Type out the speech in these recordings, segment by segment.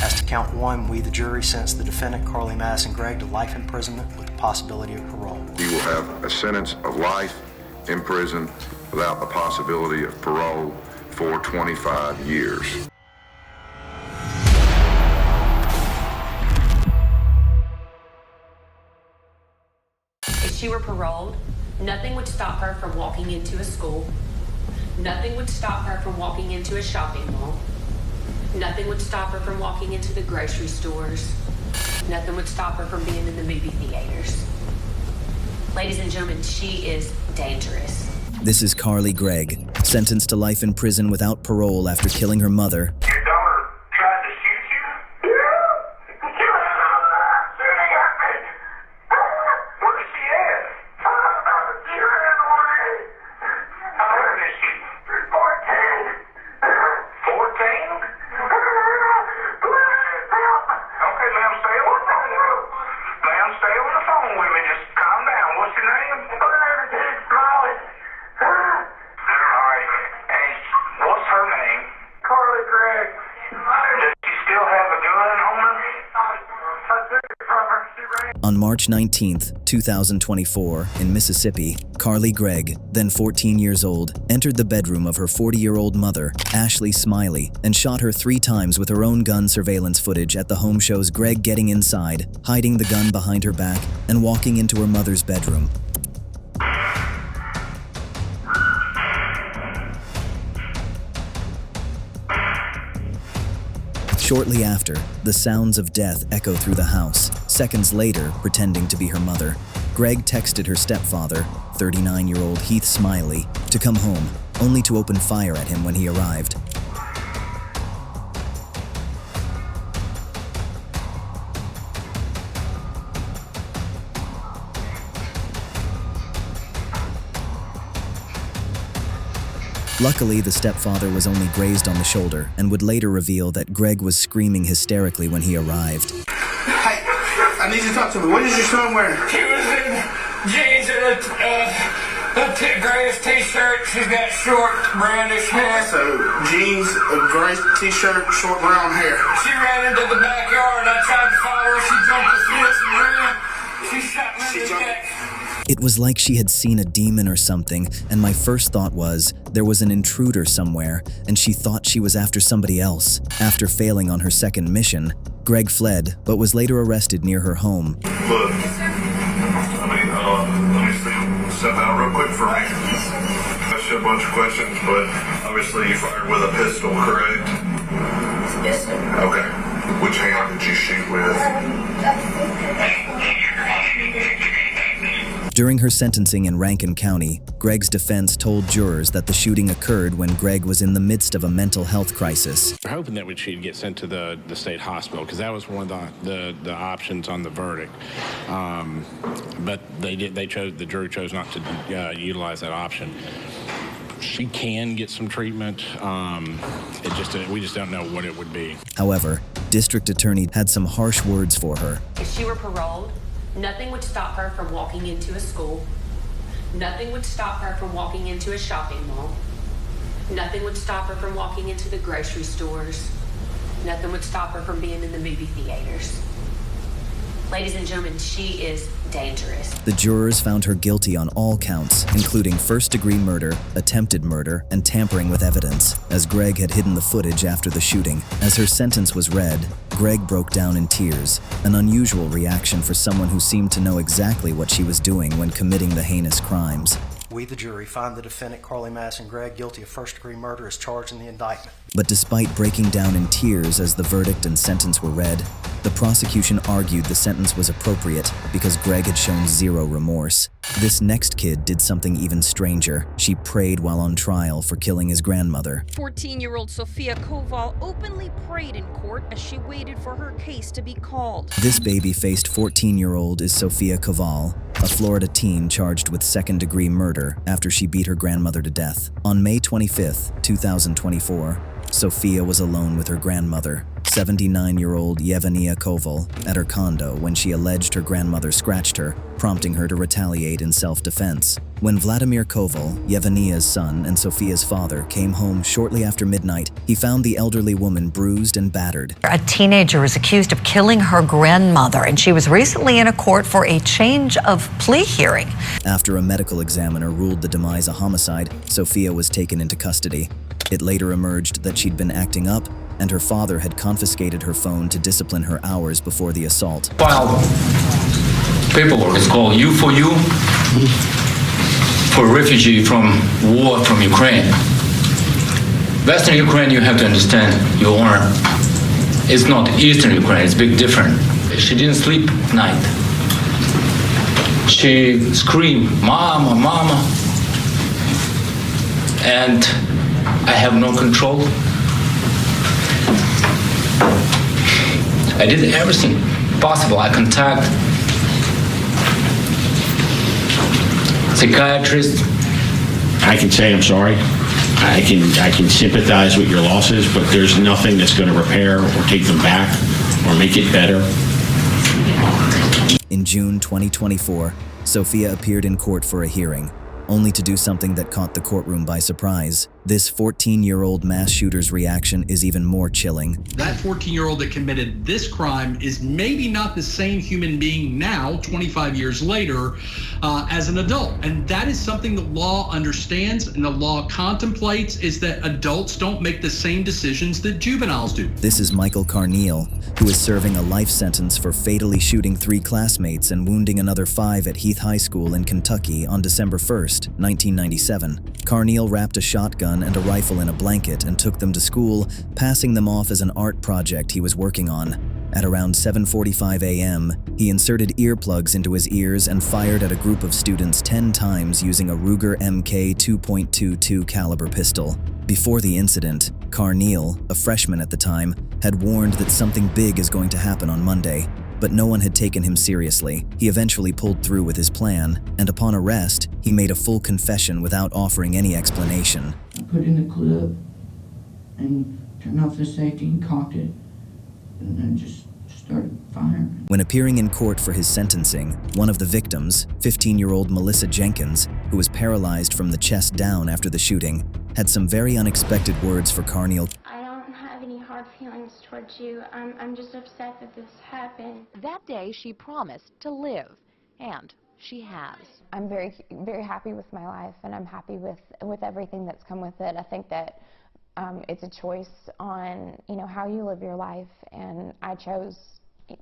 As to count one, we, the jury, sentence the defendant, Carly Madison Gregg, to life imprisonment with the possibility of parole. He will have a sentence of life in prison without the possibility of parole for 25 years. If she were paroled, nothing would stop her from walking into a school. Nothing would stop her from walking into a shopping mall. Nothing would stop her from walking into the grocery stores. Nothing would stop her from being in the movie theaters. Ladies and gentlemen, she is dangerous. This is Carly Gregg, sentenced to life in prison without parole after killing her mother. Your daughter tried to shoot you? Yeah. Shooting at me. Where is she at? She ran away. How old is she? 14. 14? Please help me. Okay, ma'am, stay on the phone. Ma'am, stay on the phone with me. Just calm down. What's your name? Molly. All right. And what's her name? Carly Gregg. Does she still have a gun on her? I took it from her. She ran. On March 19th, 2024, in Mississippi, Carly Gregg, then 14 years old, entered the bedroom of her 40-year-old mother, Ashley Smiley, and shot her 3 times with her own gun. Surveillance footage at the home shows Gregg getting inside, hiding the gun behind her back, and walking into her mother's bedroom. Shortly after, the sounds of death echo through the house. Seconds later, pretending to be her mother, Gregg texted her stepfather, 39-year-old Heath Smiley, to come home, only to open fire at him when he arrived. Luckily, the stepfather was only grazed on the shoulder and would later reveal that Gregg was screaming hysterically when he arrived. Hey, I need you to talk to me. What is your son wearing? He was in jeans and a grayish t-shirt. She's got short brownish hair. So, jeans, a gray t-shirt, short brown hair. She ran into the backyard. I tried to follow her. She jumped the fence and ran. She shot me in the neck. It was like she had seen a demon or something, and my first thought was there was an intruder somewhere, and she thought she was after somebody else. After failing on her second mission, Gregg fled, but was later arrested near her home. Look, let me step out real quick for me. Asked you a bunch of questions, but obviously you fired with a pistol, correct? Yes, sir. Okay. Which hand did you shoot with? During her sentencing in Rankin County, Gregg's defense told jurors that the shooting occurred when Gregg was in the midst of a mental health crisis. We're hoping that she'd get sent to the state hospital because that was one of the options on the verdict. But the jury chose not to utilize that option. She can get some treatment. We just don't know what it would be. However, District Attorney had some harsh words for her. If she were paroled, nothing would stop her from walking into a school. Nothing would stop her from walking into a shopping mall. Nothing would stop her from walking into the grocery stores. Nothing would stop her from being in the movie theaters. Ladies and gentlemen, she is dangerous. The jurors found her guilty on all counts, including first-degree murder, attempted murder, and tampering with evidence, as Gregg had hidden the footage after the shooting. As her sentence was read, Gregg broke down in tears, an unusual reaction for someone who seemed to know exactly what she was doing when committing the heinous crimes. We, the jury, find the defendant, Carly Madison Gregg, guilty of first-degree murder as charged in the indictment. But despite breaking down in tears as the verdict and sentence were read, the prosecution argued the sentence was appropriate because Gregg had shown zero remorse. This next kid did something even stranger. She prayed while on trial for killing his grandmother. 14-year-old Sophia Koval openly prayed in court as she waited for her case to be called. This baby-faced 14-year-old is Sophia Koval, a Florida teen charged with second-degree murder after she beat her grandmother to death. On May 25th, 2024, Sophia was alone with her grandmother, 79-year-old Sophia Koval, at her condo when she alleged her grandmother scratched her, prompting her to retaliate in self-defense. When Vladimir Koval, Yevgenia's son and Sophia's father, came home shortly after midnight, he found the elderly woman bruised and battered. A teenager is accused of killing her grandmother, and she was recently in a court for a change of plea hearing. After a medical examiner ruled the demise a homicide, Sophia was taken into custody. It later emerged that she'd been acting up, and her father had confiscated her phone to discipline her hours before the assault. File paperwork is called U for refugee from war from Ukraine. Western Ukraine, you have to understand, it's not Eastern Ukraine, it's big different. She didn't sleep at night. She screamed, "Mama, Mama," and I have no control. I did everything possible. I contact psychiatrist. I can say I'm sorry. I can sympathize with your losses, but there's nothing that's going to repair or take them back or make it better. In June 2024, Sophia appeared in court for a hearing, only to do something that caught the courtroom by surprise. This 14-year-old mass shooter's reaction is even more chilling. That 14-year-old that committed this crime is maybe not the same human being now, 25 years later, as an adult. And that is something the law understands and the law contemplates, is that adults don't make the same decisions that juveniles do. This is Michael Carneal, who is serving a life sentence for fatally shooting 3 classmates and wounding another 5 at Heath High School in Kentucky on December 1st, 1997. Carneal wrapped a shotgun and a rifle in a blanket and took them to school, passing them off as an art project he was working on. At around 7:45 a.m., he inserted earplugs into his ears and fired at a group of students 10 times using a Ruger MK 2.22 caliber pistol. Before the incident, Carneal, a freshman at the time, had warned that something big is going to happen on Monday, but no one had taken him seriously. He eventually pulled through with his plan, and upon arrest, he made a full confession without offering any explanation. I put in the clip and turned off the safety and cocked it, and then just started firing. When appearing in court for his sentencing, one of the victims, 15-year-old Melissa Jenkins, who was paralyzed from the chest down after the shooting, had some very unexpected words for Carneal. I don't have any hard feelings towards you. I'm just upset that this happened. That day she promised to live, and she has. I'm very, very happy with my life, and I'm happy with everything that's come with it. I think that it's a choice on, how you live your life, and I chose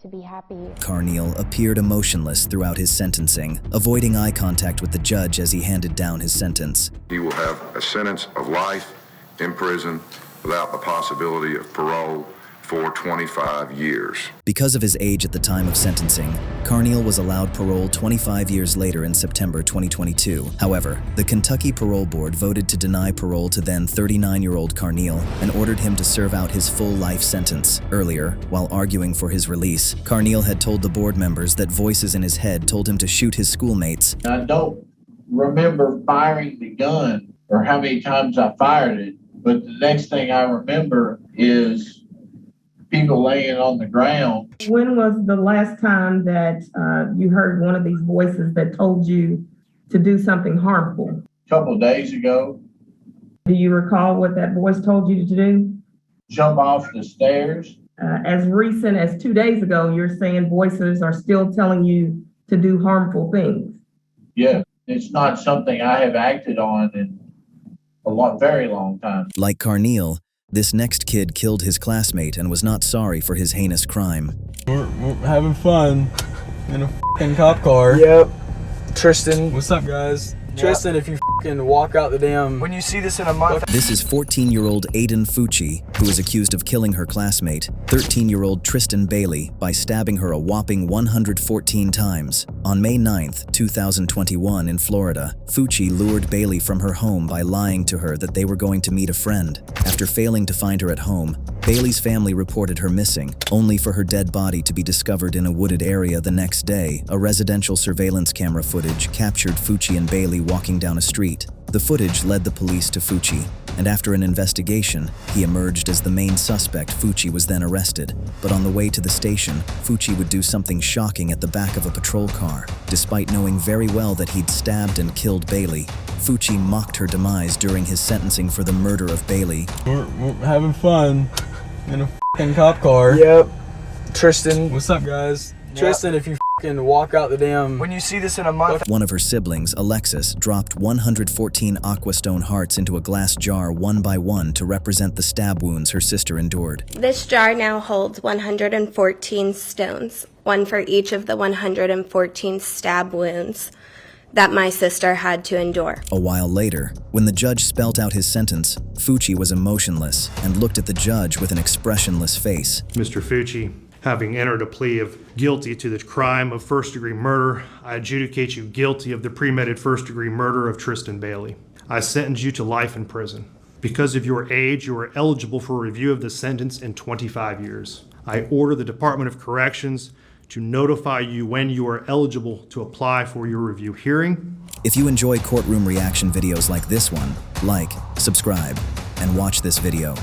to be happy. Carneal appeared emotionless throughout his sentencing, avoiding eye contact with the judge as he handed down his sentence. He will have a sentence of life in prison without the possibility of parole for 25 years. Because of his age at the time of sentencing, Carneal was allowed parole 25 years later in September 2022. However, the Kentucky Parole Board voted to deny parole to then 39-year-old Carneal and ordered him to serve out his full life sentence. Earlier, while arguing for his release, Carneal had told the board members that voices in his head told him to shoot his schoolmates. I don't remember firing the gun or how many times I fired it, but the next thing I remember is people laying on the ground. When was the last time that you heard one of these voices that told you to do something harmful? A couple of days ago. Do you recall what that voice told you to do? Jump off the stairs. As recent as 2 days ago, you're saying voices are still telling you to do harmful things. Yeah, it's not something I have acted on in very long time. Like Carneal, this next kid killed his classmate and was not sorry for his heinous crime. We're having fun in a f***ing cop car. Yep. Tristan. What's up, guys? Tristan, if you f***ing walk out the damn... When you see this in a month... This is 14-year-old Aiden Fucci, who is accused of killing her classmate, 13-year-old Tristan Bailey, by stabbing her a whopping 114 times. On May 9th, 2021 in Florida, Fucci lured Bailey from her home by lying to her that they were going to meet a friend. After failing to find her at home, Bailey's family reported her missing, only for her dead body to be discovered in a wooded area the next day. A residential surveillance camera footage captured Fucci and Bailey walking down a street. The footage led the police to Fucci. and after an investigation, he emerged as the main suspect. Fucci was then arrested, but on the way to the station, Fucci would do something shocking at the back of a patrol car. Despite knowing very well that he'd stabbed and killed Bailey, Fucci mocked her demise during his sentencing for the murder of Bailey. We're having fun in a f***ing cop car. Yep. Tristan. What's up, guys? Tristan, if you f***ing walk out the damn... When you see this in a month... One of her siblings, Alexis, dropped 114 Aquastone hearts into a glass jar one by one to represent the stab wounds her sister endured. This jar now holds 114 stones, one for each of the 114 stab wounds that my sister had to endure. A while later, when the judge spelt out his sentence, Fucci was emotionless and looked at the judge with an expressionless face. Mr. Fucci, having entered a plea of guilty to the crime of first-degree murder, I adjudicate you guilty of the premeditated first-degree murder of Tristan Bailey. I sentence you to life in prison. Because of your age, you are eligible for review of the sentence in 25 years. I order the Department of Corrections to notify you when you are eligible to apply for your review hearing. If you enjoy courtroom reaction videos like this one, like, subscribe, and watch this video.